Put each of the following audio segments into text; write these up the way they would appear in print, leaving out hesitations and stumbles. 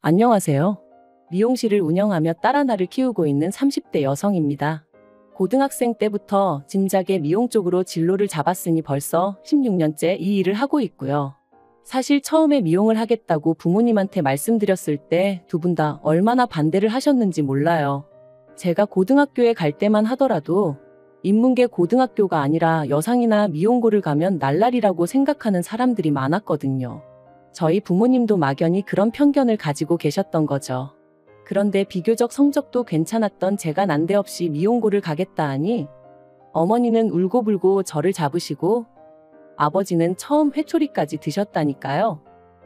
안녕하세요. 미용실을 운영하며 딸 하나를 키우고 있는 30대 여성입니다. 고등학생 때부터 진작에 미용 쪽으로 진로를 잡았으니 벌써 16년째 이 일을 하고 있고요. 사실 처음에 미용을 하겠다고 부모님한테 말씀드렸을 때 두 분 다 얼마나 반대를 하셨는지 몰라요. 제가 고등학교에 갈 때만 하더라도 인문계 고등학교가 아니라 여상이나 미용고를 가면 날라리라고 생각하는 사람들이 많았거든요. 저희 부모님도 막연히 그런 편견을 가지고 계셨던 거죠. 그런데 비교적 성적도 괜찮았던 제가 난데없이 미용고를 가겠다 하니 어머니는 울고불고 저를 잡으시고 아버지는 처음 회초리까지 드셨다니까요.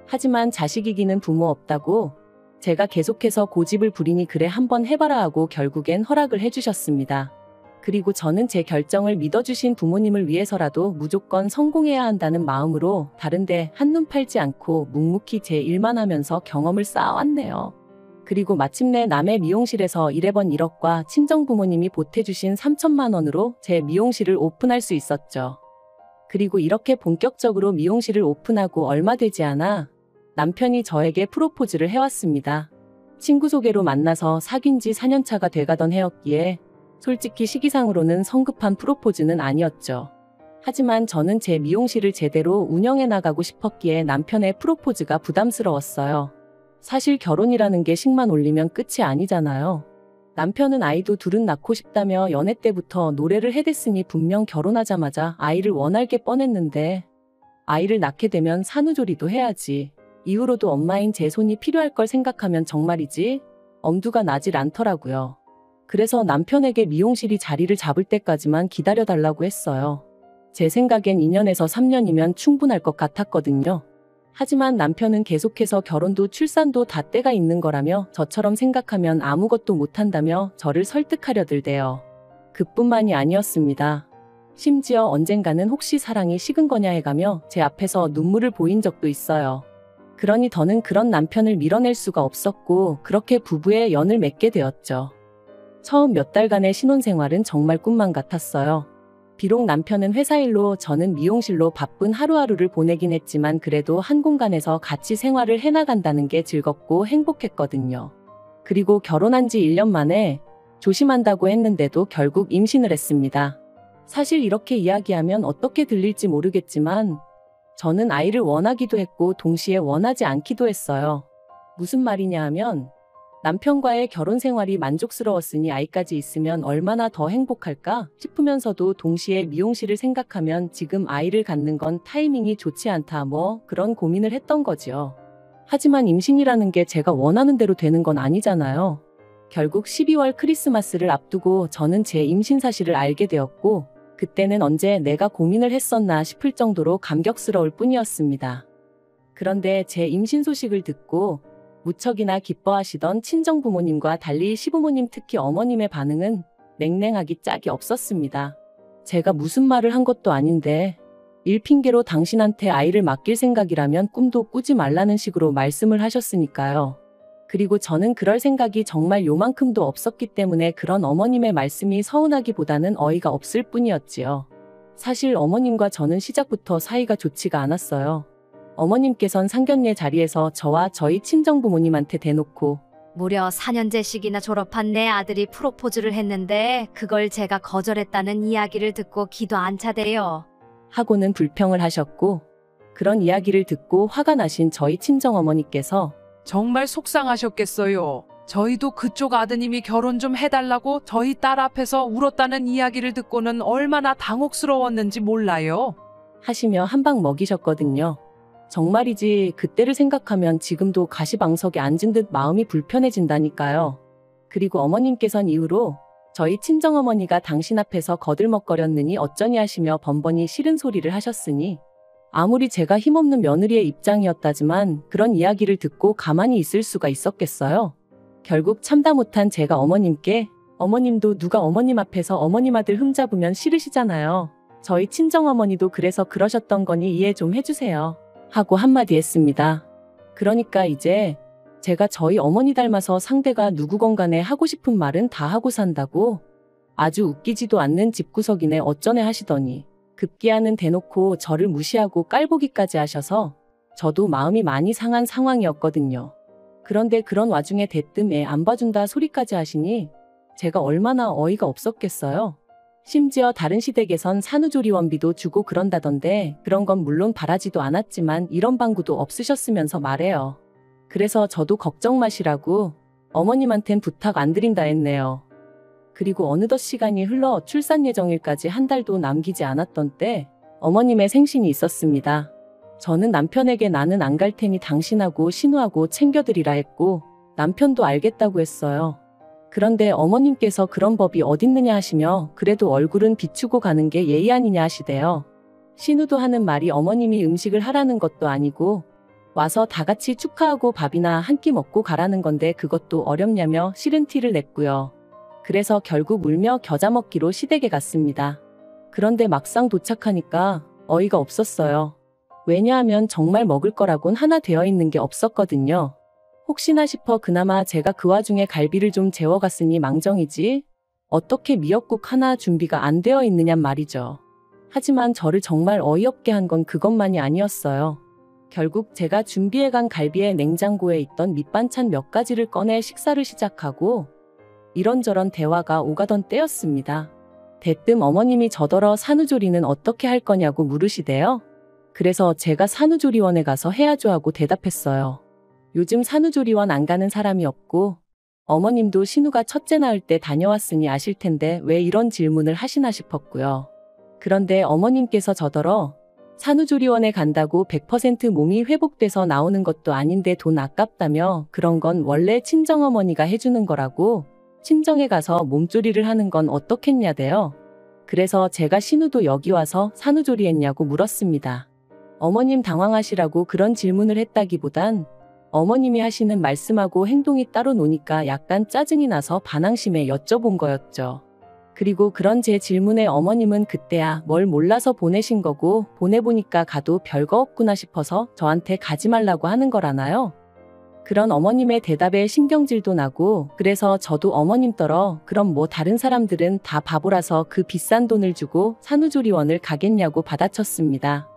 하지만 자식 이기는 부모 없다고 제가 계속해서 고집을 부리니 그래 한번 해봐라 하고 결국엔 허락을 해주셨습니다. 그리고 저는 제 결정을 믿어주신 부모님을 위해서라도 무조건 성공해야 한다는 마음으로 다른데 한눈 팔지 않고 묵묵히 제 일만 하면서 경험을 쌓아왔네요. 그리고 마침내 남의 미용실에서 1회번 1억과 친정부모님이 보태주신 3천만 원으로 제 미용실을 오픈할 수 있었죠. 그리고 이렇게 본격적으로 미용실을 오픈하고 얼마 되지 않아 남편이 저에게 프로포즈를 해왔습니다. 친구 소개로 만나서 사귄 지 4년차가 돼가던 해였기에 솔직히 시기상으로는 성급한 프로포즈는 아니었죠. 하지만 저는 제 미용실을 제대로 운영해 나가고 싶었기에 남편의 프로포즈가 부담스러웠어요. 사실 결혼이라는 게 식만 올리면 끝이 아니잖아요. 남편은 아이도 둘은 낳고 싶다며 연애 때부터 노래를 해댔으니 분명 결혼하자마자 아이를 원할 게 뻔했는데 아이를 낳게 되면 산후조리도 해야지. 이후로도 엄마인 제 손이 필요할 걸 생각하면 정말이지 엄두가 나질 않더라고요. 그래서 남편에게 미용실이 자리를 잡을 때까지만 기다려달라고 했어요. 제 생각엔 2년에서 3년이면 충분할 것 같았거든요. 하지만 남편은 계속해서 결혼도 출산도 다 때가 있는 거라며 저처럼 생각하면 아무것도 못한다며 저를 설득하려 들대요. 그뿐만이 아니었습니다. 심지어 언젠가는 혹시 사랑이 식은 거냐 해가며 제 앞에서 눈물을 보인 적도 있어요. 그러니 더는 그런 남편을 밀어낼 수가 없었고 그렇게 부부의 연을 맺게 되었죠. 처음 몇 달간의 신혼생활은 정말 꿈만 같았어요. 비록 남편은 회사 일로 저는 미용실로 바쁜 하루하루를 보내긴 했지만 그래도 한 공간에서 같이 생활을 해나간다는 게 즐겁고 행복했거든요. 그리고 결혼한 지 1년 만에 조심한다고 했는데도 결국 임신을 했습니다. 사실 이렇게 이야기하면 어떻게 들릴지 모르겠지만 저는 아이를 원하기도 했고 동시에 원하지 않기도 했어요. 무슨 말이냐 하면 남편과의 결혼 생활이 만족스러웠으니 아이까지 있으면 얼마나 더 행복할까 싶으면서도 동시에 미용실을 생각하면 지금 아이를 갖는 건 타이밍이 좋지 않다 그런 고민을 했던 거지요. 하지만 임신이라는 게 제가 원하는 대로 되는 건 아니잖아요. 결국 12월 크리스마스를 앞두고 저는 제 임신 사실을 알게 되었고 그때는 언제 내가 고민을 했었나 싶을 정도로 감격스러울 뿐이었습니다. 그런데 제 임신 소식을 듣고 무척이나 기뻐하시던 친정부모님과 달리 시부모님 특히 어머님의 반응은 냉랭하기 짝이 없었습니다. 제가 무슨 말을 한 것도 아닌데 일 핑계로 당신한테 아이를 맡길 생각이라면 꿈도 꾸지 말라는 식으로 말씀을 하셨으니까요. 그리고 저는 그럴 생각이 정말 요만큼도 없었기 때문에 그런 어머님의 말씀이 서운하기보다는 어이가 없을 뿐이었지요. 사실 어머님과 저는 시작부터 사이가 좋지가 않았어요. 어머님께선 상견례 자리에서 저와 저희 친정부모님한테 대놓고 무려 4년제씩이나 졸업한 내 아들이 프로포즈를 했는데 그걸 제가 거절했다는 이야기를 듣고 기도 안 차대요. 하고는 불평을 하셨고 그런 이야기를 듣고 화가 나신 저희 친정어머니께서 정말 속상하셨겠어요. 저희도 그쪽 아드님이 결혼 좀 해달라고 저희 딸 앞에서 울었다는 이야기를 듣고는 얼마나 당혹스러웠는지 몰라요. 하시며 한 방 먹이셨거든요. 정말이지 그때를 생각하면 지금도 가시방석에 앉은 듯 마음이 불편해진다니까요. 그리고 어머님께선 이후로 저희 친정어머니가 당신 앞에서 거들먹거렸느니 어쩌니 하시며 번번이 싫은 소리를 하셨으니 아무리 제가 힘없는 며느리의 입장이었다지만 그런 이야기를 듣고 가만히 있을 수가 있었겠어요. 결국 참다 못한 제가 어머님께 어머님도 누가 어머님 앞에서 어머님 아들 흠잡으면 싫으시잖아요. 저희 친정어머니도 그래서 그러셨던 거니 이해 좀 해주세요. 하고 한마디 했습니다. 그러니까 이제 제가 저희 어머니 닮아서 상대가 누구건 간에 하고 싶은 말은 다 하고 산다고 아주 웃기지도 않는 집구석이네 어쩌네 하시더니 급기야는 대놓고 저를 무시하고 깔보기까지 하셔서 저도 마음이 많이 상한 상황이었거든요. 그런데 그런 와중에 대뜸 애 안 봐준다 소리까지 하시니 제가 얼마나 어이가 없었겠어요. 심지어 다른 시댁에선 산후조리원비도 주고 그런다던데 그런 건 물론 바라지도 않았지만 이런 방구도 없으셨으면서 말해요. 그래서 저도 걱정 마시라고 어머님한텐 부탁 안 드린다 했네요. 그리고 어느덧 시간이 흘러 출산 예정일까지 한 달도 남기지 않았던 때 어머님의 생신이 있었습니다. 저는 남편에게 나는 안 갈 테니 당신하고 신우하고 챙겨드리라 했고 남편도 알겠다고 했어요. 그런데 어머님께서 그런 법이 어딨느냐 하시며 그래도 얼굴은 비추고 가는 게 예의 아니냐 하시대요. 신우도 하는 말이 어머님이 음식을 하라는 것도 아니고 와서 다 같이 축하하고 밥이나 한 끼 먹고 가라는 건데 그것도 어렵냐며 싫은 티를 냈고요. 그래서 결국 울며 겨자 먹기로 시댁에 갔습니다. 그런데 막상 도착하니까 어이가 없었어요. 왜냐하면 정말 먹을 거라곤 하나 되어 있는 게 없었거든요. 혹시나 싶어 그나마 제가 그 와중에 갈비를 좀 재워갔으니 망정이지 어떻게 미역국 하나 준비가 안 되어 있느냔 말이죠. 하지만 저를 정말 어이없게 한 건 그것만이 아니었어요. 결국 제가 준비해간 갈비에 냉장고에 있던 밑반찬 몇 가지를 꺼내 식사를 시작하고 이런저런 대화가 오가던 때였습니다. 대뜸 어머님이 저더러 산후조리는 어떻게 할 거냐고 물으시대요. 그래서 제가 산후조리원에 가서 해야죠 하고 대답했어요. 요즘 산후조리원 안 가는 사람이 없고 어머님도 신우가 첫째 낳을 때 다녀왔으니 아실 텐데 왜 이런 질문을 하시나 싶었고요. 그런데 어머님께서 저더러 산후조리원에 간다고 100% 몸이 회복돼서 나오는 것도 아닌데 돈 아깝다며 그런 건 원래 친정어머니가 해주는 거라고 친정에 가서 몸조리를 하는 건 어떻겠냐대요. 그래서 제가 신우도 여기 와서 산후조리 했냐고 물었습니다. 어머님 당황하시라고 그런 질문을 했다기보단 어머님이 하시는 말씀하고 행동이 따로 노니까 약간 짜증이 나서 반항심에 여쭤본 거였죠. 그리고 그런 제 질문에 어머님은 그때야 뭘 몰라서 보내신 거고 보내보니까 가도 별거 없구나 싶어서 저한테 가지 말라고 하는 거라나요? 그런 어머님의 대답에 신경질도 나고 그래서 저도 어머님더러 그럼 뭐 다른 사람들은 다 바보라서 그 비싼 돈을 주고 산후조리원을 가겠냐고 받아쳤습니다.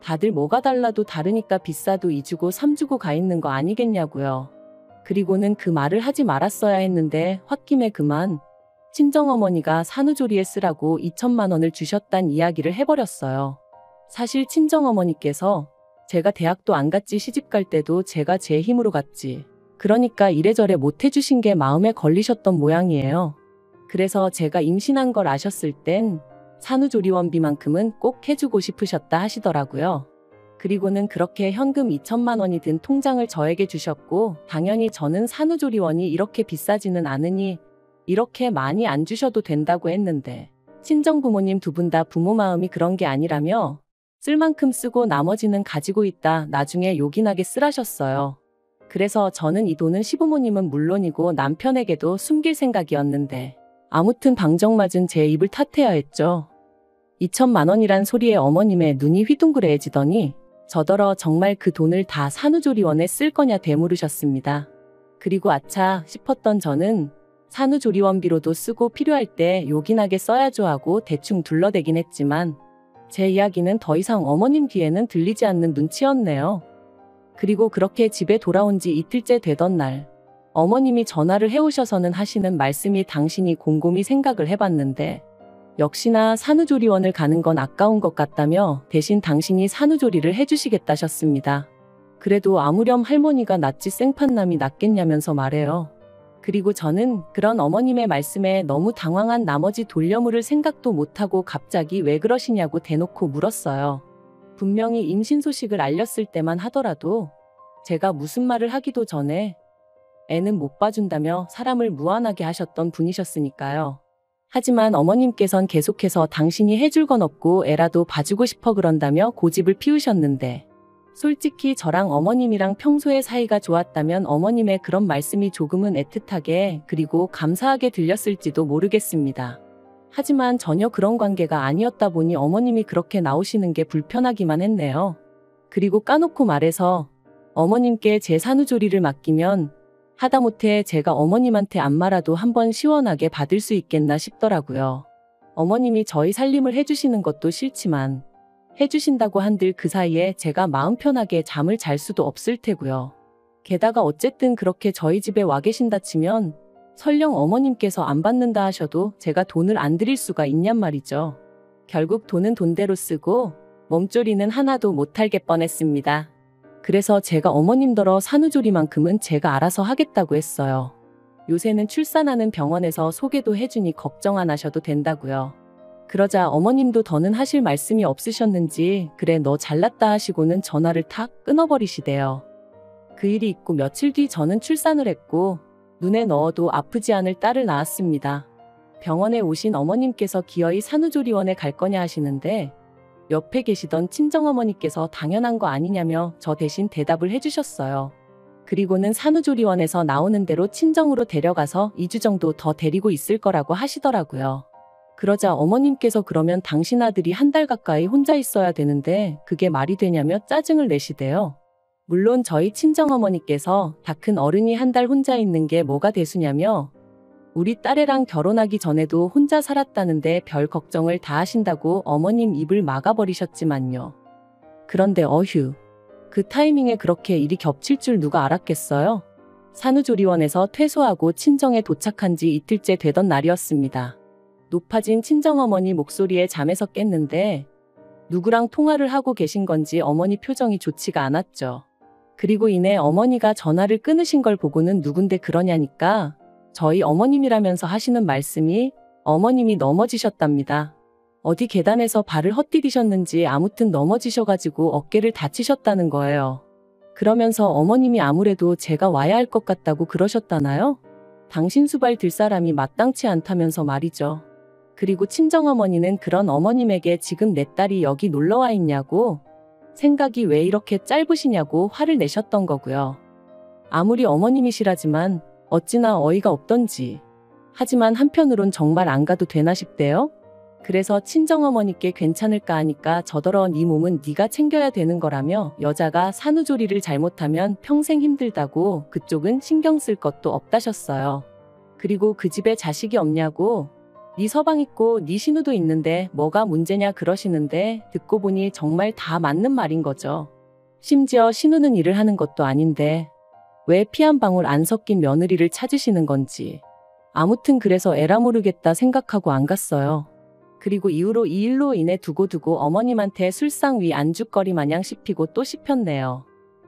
다들 뭐가 달라도 다르니까 비싸도 2주고 3주고 가 있는 거 아니겠냐고요. 그리고는 그 말을 하지 말았어야 했는데 홧김에 그만 친정어머니가 산후조리에 쓰라고 2천만 원을 주셨단 이야기를 해버렸어요. 사실 친정어머니께서 제가 대학도 안 갔지 시집 갈 때도 제가 제 힘으로 갔지. 그러니까 이래저래 못 해주신 게 마음에 걸리셨던 모양이에요. 그래서 제가 임신한 걸 아셨을 땐 산후조리원비만큼은 꼭 해주고 싶으셨다 하시더라고요. 그리고는 그렇게 현금 2천만 원이 든 통장을 저에게 주셨고 당연히 저는 산후조리원이 이렇게 비싸지는 않으니 이렇게 많이 안 주셔도 된다고 했는데 친정부모님 두 분 다 부모 마음이 그런 게 아니라며 쓸 만큼 쓰고 나머지는 가지고 있다 나중에 요긴하게 쓰라셨어요. 그래서 저는 이 돈은 시부모님은 물론이고 남편에게도 숨길 생각이었는데 아무튼 방정맞은 제 입을 탓해야 했죠. 2천만 원이란 소리에 어머님의 눈이 휘둥그레해지더니 저더러 정말 그 돈을 다 산후조리원에 쓸 거냐 되물으셨습니다. 그리고 아차 싶었던 저는 산후조리원비로도 쓰고 필요할 때 요긴하게 써야죠 하고 대충 둘러대긴 했지만 제 이야기는 더 이상 어머님 귀에는 들리지 않는 눈치였네요. 그리고 그렇게 집에 돌아온 지 이틀째 되던 날 어머님이 전화를 해오셔서는 하시는 말씀이 당신이 곰곰이 생각을 해봤는데 역시나 산후조리원을 가는 건 아까운 것 같다며 대신 당신이 산후조리를 해주시겠다셨습니다. 그래도 아무렴 할머니가 낫지 생판남이 낫겠냐면서 말해요. 그리고 저는 그런 어머님의 말씀에 너무 당황한 나머지 돌려물을 생각도 못하고 갑자기 왜 그러시냐고 대놓고 물었어요. 분명히 임신 소식을 알렸을 때만 하더라도 제가 무슨 말을 하기도 전에 애는 못 봐준다며 사람을 무안하게 하셨던 분이셨으니까요. 하지만 어머님께선 계속해서 당신이 해줄 건 없고 애라도 봐주고 싶어 그런다며 고집을 피우셨는데 솔직히 저랑 어머님이랑 평소에 사이가 좋았다면 어머님의 그런 말씀이 조금은 애틋하게 그리고 감사하게 들렸을지도 모르겠습니다. 하지만 전혀 그런 관계가 아니었다 보니 어머님이 그렇게 나오시는 게 불편하기만 했네요. 그리고 까놓고 말해서 어머님께 제 산후조리를 맡기면 하다못해 제가 어머님한테 안마라도 한번 시원하게 받을 수 있겠나 싶더라고요. 어머님이 저희 살림을 해주시는 것도 싫지만 해주신다고 한들 그 사이에 제가 마음 편하게 잠을 잘 수도 없을 테고요. 게다가 어쨌든 그렇게 저희 집에 와 계신다 치면 설령 어머님께서 안 받는다 하셔도 제가 돈을 안 드릴 수가 있냔 말이죠. 결국 돈은 돈대로 쓰고 몸조리는 하나도 못할 게 뻔했습니다. 그래서 제가 어머님더러 산후조리만큼은 제가 알아서 하겠다고 했어요. 요새는 출산하는 병원에서 소개도 해주니 걱정 안 하셔도 된다고요. 그러자 어머님도 더는 하실 말씀이 없으셨는지 그래 너 잘났다 하시고는 전화를 탁 끊어버리시대요. 그 일이 있고 며칠 뒤 저는 출산을 했고 눈에 넣어도 아프지 않을 딸을 낳았습니다. 병원에 오신 어머님께서 기어이 산후조리원에 갈 거냐 하시는데 옆에 계시던 친정어머니께서 당연한 거 아니냐며 저 대신 대답을 해주셨어요. 그리고는 산후조리원에서 나오는 대로 친정으로 데려가서 2주 정도 더 데리고 있을 거라고 하시더라고요. 그러자 어머님께서 그러면 당신 아들이 한 달 가까이 혼자 있어야 되는데 그게 말이 되냐며 짜증을 내시대요. 물론 저희 친정어머니께서 다 큰 어른이 한 달 혼자 있는 게 뭐가 대수냐며 우리 딸애랑 결혼하기 전에도 혼자 살았다는데 별 걱정을 다 하신다고 어머님 입을 막아버리셨지만요. 그런데 어휴, 그 타이밍에 그렇게 일이 겹칠 줄 누가 알았겠어요? 산후조리원에서 퇴소하고 친정에 도착한 지 이틀째 되던 날이었습니다. 높아진 친정어머니 목소리에 잠에서 깼는데 누구랑 통화를 하고 계신 건지 어머니 표정이 좋지가 않았죠. 그리고 이내 어머니가 전화를 끊으신 걸 보고는 누군데 그러냐니까 저희 어머님이라면서 하시는 말씀이 어머님이 넘어지셨답니다. 어디 계단에서 발을 헛디디셨는지 아무튼 넘어지셔가지고 어깨를 다치셨다는 거예요. 그러면서 어머님이 아무래도 제가 와야 할 것 같다고 그러셨다나요? 당신 수발 들 사람이 마땅치 않다면서 말이죠. 그리고 친정어머니는 그런 어머님에게 지금 내 딸이 여기 놀러와 있냐고 생각이 왜 이렇게 짧으시냐고 화를 내셨던 거고요. 아무리 어머님이시라지만 어찌나 어이가 없던지. 하지만 한편으론 정말 안 가도 되나 싶대요. 그래서 친정어머니께 괜찮을까 하니까 저더러 네 몸은 네가 챙겨야 되는 거라며 여자가 산후조리를 잘못하면 평생 힘들다고 그쪽은 신경 쓸 것도 없다셨어요. 그리고 그 집에 자식이 없냐고 네 서방 있고 네 신우도 있는데 뭐가 문제냐 그러시는데 듣고 보니 정말 다 맞는 말인 거죠. 심지어 신우는 일을 하는 것도 아닌데 왜 피 한 방울 안 섞인 며느리를 찾으시는 건지. 아무튼 그래서 에라 모르겠다 생각하고 안 갔어요. 그리고 이후로 이 일로 인해 두고두고 어머님한테 술상 위 안주거리 마냥 씹히고 또 씹혔네요.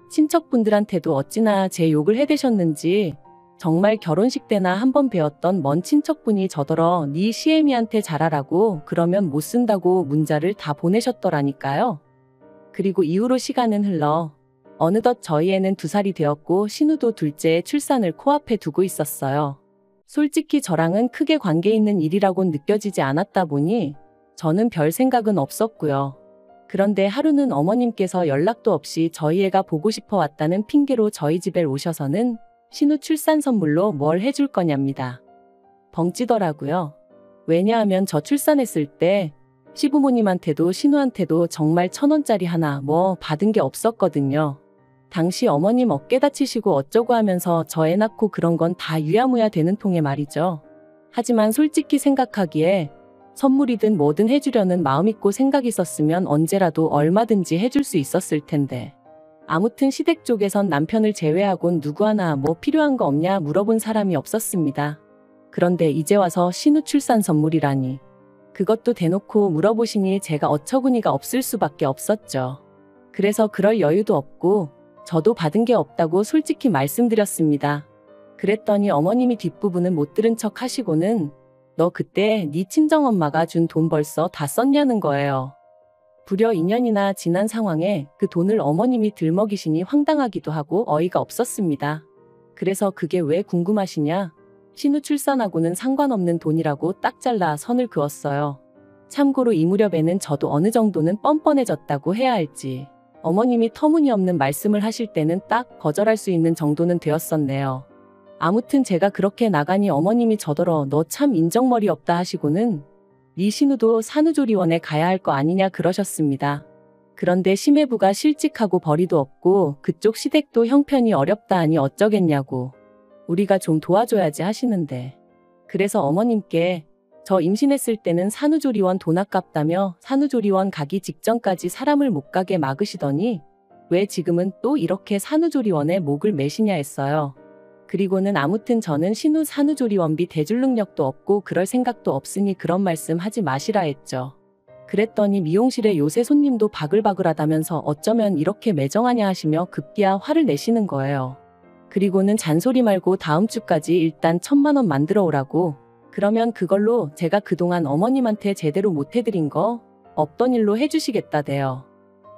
친척분들한테도 어찌나 제 욕을 해대셨는지 정말 결혼식 때나 한번 뵈었던 먼 친척분이 저더러 네 시애미한테 잘하라고 그러면 못 쓴다고 문자를 다 보내셨더라니까요. 그리고 이후로 시간은 흘러 어느덧 저희 애는 2살이 되었고 신우도 둘째의 출산을 코앞에 두고 있었어요. 솔직히 저랑은 크게 관계 있는 일이라곤 느껴지지 않았다 보니 저는 별 생각은 없었고요. 그런데 하루는 어머님께서 연락도 없이 저희 애가 보고 싶어 왔다는 핑계로 저희 집에 오셔서는 신우 출산 선물로 뭘 해줄 거냐입니다. 벙찌더라고요. 왜냐하면 저 출산했을 때 시부모님한테도 신우한테도 정말 1,000원짜리 하나 뭐 받은 게 없었거든요. 당시 어머님 어깨 다치시고 어쩌고 하면서 저 애 낳고 그런 건 다 유야무야 되는 통에 말이죠. 하지만 솔직히 생각하기에 선물이든 뭐든 해주려는 마음 있고 생각 있었으면 언제라도 얼마든지 해줄 수 있었을 텐데. 아무튼 시댁 쪽에선 남편을 제외하곤 누구 하나 뭐 필요한 거 없냐 물어본 사람이 없었습니다. 그런데 이제 와서 신우 출산 선물이라니. 그것도 대놓고 물어보시니 제가 어처구니가 없을 수밖에 없었죠. 그래서 그럴 여유도 없고 저도 받은 게 없다고 솔직히 말씀드렸습니다. 그랬더니 어머님이 뒷부분은 못 들은 척 하시고는 너 그때 네 친정엄마가 준 돈 벌써 다 썼냐는 거예요. 불여 2년이나 지난 상황에 그 돈을 어머님이 들먹이시니 황당하기도 하고 어이가 없었습니다. 그래서 그게 왜 궁금하시냐? 신우 출산하고는 상관없는 돈이라고 딱 잘라 선을 그었어요. 참고로 이 무렵에는 저도 어느 정도는 뻔뻔해졌다고 해야 할지 어머님이 터무니없는 말씀을 하실 때는 딱 거절할 수 있는 정도는 되었었네요. 아무튼 제가 그렇게 나가니 어머님이 저더러 너 참 인정머리 없다 하시고는 네 신우도 산후조리원에 가야 할 거 아니냐 그러셨습니다. 그런데 심해부가 실직하고 벌이도 없고 그쪽 시댁도 형편이 어렵다 하니 어쩌겠냐고 우리가 좀 도와줘야지 하시는데 그래서 어머님께 저 임신했을 때는 산후조리원 돈 아깝다며 산후조리원 가기 직전까지 사람을 못 가게 막으시더니 왜 지금은 또 이렇게 산후조리원에 목을 매시냐 했어요. 그리고는 아무튼 저는 산후조리원비 대줄 능력도 없고 그럴 생각도 없으니 그런 말씀 하지 마시라 했죠. 그랬더니 미용실에 요새 손님도 바글바글하다면서 어쩌면 이렇게 매정하냐 하시며 급기야 화를 내시는 거예요. 그리고는 잔소리 말고 다음 주까지 일단 1,000만 원 만들어 오라고. 그러면 그걸로 제가 그동안 어머님한테 제대로 못 해드린 거 없던 일로 해주시겠다대요.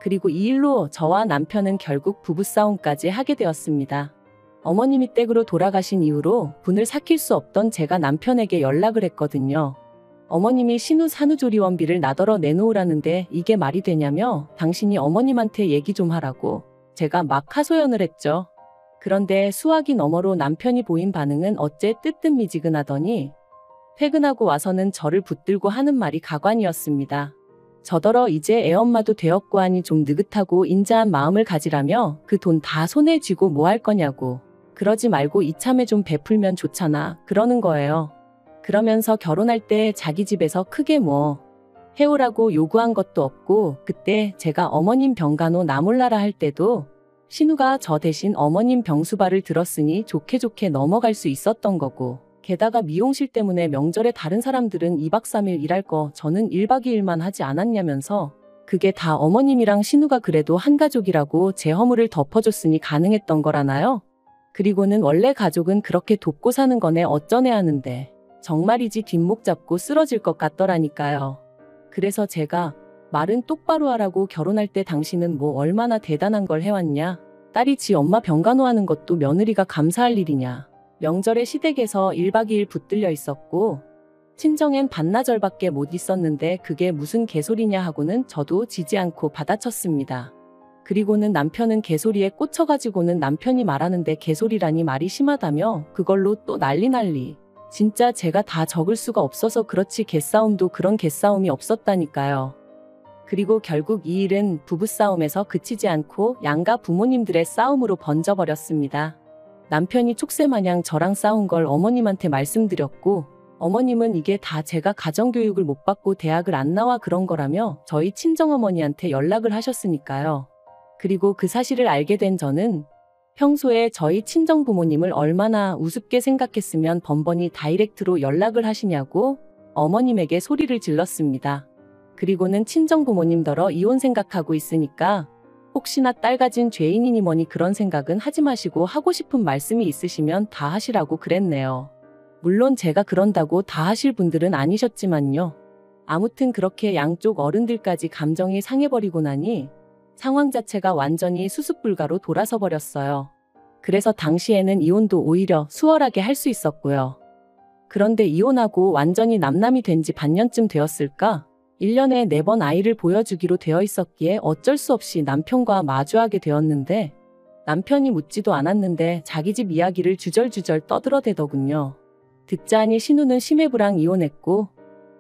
그리고 이 일로 저와 남편은 결국 부부싸움까지 하게 되었습니다. 어머님이 댁으로 돌아가신 이후로 분을 삭힐 수 없던 제가 남편에게 연락을 했거든요. 어머님이 산후조리원비를 나더러 내놓으라는데 이게 말이 되냐며 당신이 어머님한테 얘기 좀 하라고 제가 막 하소연을 했죠. 그런데 수화기 너머로 남편이 보인 반응은 어째 뜨뜻미지근하더니 퇴근하고 와서는 저를 붙들고 하는 말이 가관이었습니다. 저더러 이제 애엄마도 되었고 하니 좀 느긋하고 인자한 마음을 가지라며 그 돈 다 손에 쥐고 뭐 할 거냐고. 그러지 말고 이참에 좀 베풀면 좋잖아. 그러는 거예요. 그러면서 결혼할 때 자기 집에서 크게 뭐 해오라고 요구한 것도 없고 그때 제가 어머님 병간호 나몰라라 할 때도 신우가 저 대신 어머님 병수발을 들었으니 좋게 넘어갈 수 있었던 거고 게다가 미용실 때문에 명절에 다른 사람들은 2박 3일 일할 거 저는 1박 2일만 하지 않았냐면서 그게 다 어머님이랑 신우가 그래도 한 가족이라고 제 허물을 덮어줬으니 가능했던 거라나요? 그리고는 원래 가족은 그렇게 돕고 사는 거네 어쩌네 하는데 정말이지 뒷목 잡고 쓰러질 것 같더라니까요. 그래서 제가 말은 똑바로 하라고 결혼할 때 당신은 뭐 얼마나 대단한 걸 해왔냐? 딸이 지 엄마 병간호하는 것도 며느리가 감사할 일이냐? 명절에 시댁에서 1박 2일 붙들려 있었고 친정엔 반나절밖에 못 있었는데 그게 무슨 개소리냐 하고는 저도 지지 않고 받아쳤습니다. 그리고는 남편은 개소리에 꽂혀가지고는 남편이 말하는데 개소리라니 말이 심하다며 그걸로 또 난리. 진짜 제가 다 적을 수가 없어서 그렇지 개싸움도 그런 개싸움이 없었다니까요. 그리고 결국 이 일은 부부싸움에서 그치지 않고 양가 부모님들의 싸움으로 번져버렸습니다. 남편이 촉새마냥 저랑 싸운 걸 어머님한테 말씀드렸고 어머님은 이게 다 제가 가정교육을 못 받고 대학을 안 나와 그런 거라며 저희 친정어머니한테 연락을 하셨으니까요. 그리고 그 사실을 알게 된 저는 평소에 저희 친정부모님을 얼마나 우습게 생각했으면 번번이 다이렉트로 연락을 하시냐고 어머님에게 소리를 질렀습니다. 그리고는 친정부모님더러 이혼 생각하고 있으니까 혹시나 딸 가진 죄인이니 뭐니 그런 생각은 하지 마시고 하고 싶은 말씀이 있으시면 다 하시라고 그랬네요. 물론 제가 그런다고 다 하실 분들은 아니셨지만요. 아무튼 그렇게 양쪽 어른들까지 감정이 상해버리고 나니 상황 자체가 완전히 수습불가로 돌아서 버렸어요. 그래서 당시에는 이혼도 오히려 수월하게 할 수 있었고요. 그런데 이혼하고 완전히 남남이 된 지 반년쯤 되었을까? 1년에 4번 아이를 보여주기로 되어 있었기에 어쩔 수 없이 남편과 마주하게 되었는데 남편이 묻지도 않았는데 자기 집 이야기를 주절주절 떠들어대더군요. 듣자하니 신우는 심해부랑 이혼했고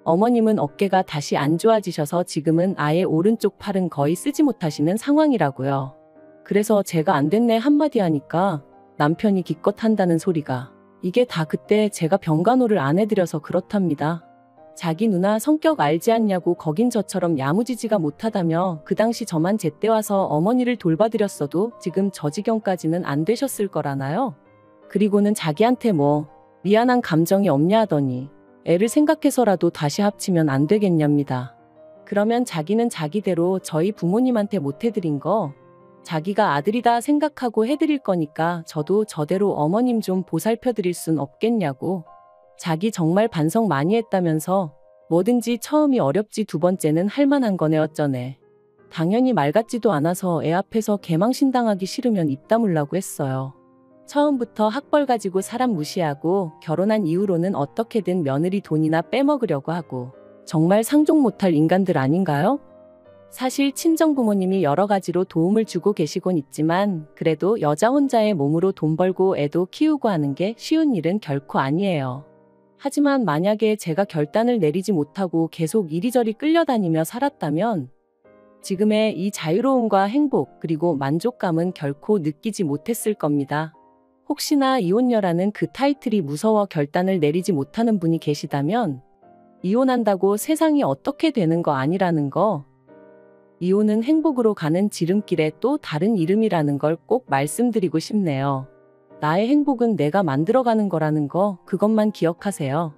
어머님은 어깨가 다시 안 좋아지셔서 지금은 아예 오른쪽 팔은 거의 쓰지 못하시는 상황이라고요. 그래서 제가 안 됐네 한마디 하니까 남편이 기껏 한다는 소리가 이게 다 그때 제가 병간호를 안 해드려서 그렇답니다. 자기 누나 성격 알지 않냐고 거긴 저처럼 야무지지가 못하다며 그 당시 저만 제때 와서 어머니를 돌봐드렸어도 지금 저 지경까지는 안 되셨을 거라나요? 그리고는 자기한테 뭐 미안한 감정이 없냐 하더니 애를 생각해서라도 다시 합치면 안 되겠냐입니다. 그러면 자기는 자기대로 저희 부모님한테 못 해드린 거 자기가 아들이다 생각하고 해드릴 거니까 저도 저대로 어머님 좀 보살펴드릴 순 없겠냐고. 자기 정말 반성 많이 했다면서 뭐든지 처음이 어렵지 두 번째는 할만한 거네 어쩌네. 당연히 말 같지도 않아서 애 앞에서 개망신당하기 싫으면 입 다물라고 했어요. 처음부터 학벌 가지고 사람 무시하고 결혼한 이후로는 어떻게든 며느리 돈이나 빼먹으려고 하고 정말 상종 못할 인간들 아닌가요? 사실 친정부모님이 여러 가지로 도움을 주고 계시곤 있지만 그래도 여자 혼자의 몸으로 돈 벌고 애도 키우고 하는 게 쉬운 일은 결코 아니에요. 하지만 만약에 제가 결단을 내리지 못하고 계속 이리저리 끌려다니며 살았다면 지금의 이 자유로움과 행복 그리고 만족감은 결코 느끼지 못했을 겁니다. 혹시나 이혼녀라는 그 타이틀이 무서워 결단을 내리지 못하는 분이 계시다면 이혼한다고 세상이 어떻게 되는 거 아니라는 거 이혼은 행복으로 가는 지름길의 또 다른 이름이라는 걸 꼭 말씀드리고 싶네요. 나의 행복은 내가 만들어가는 거라는 거, 그것만 기억하세요.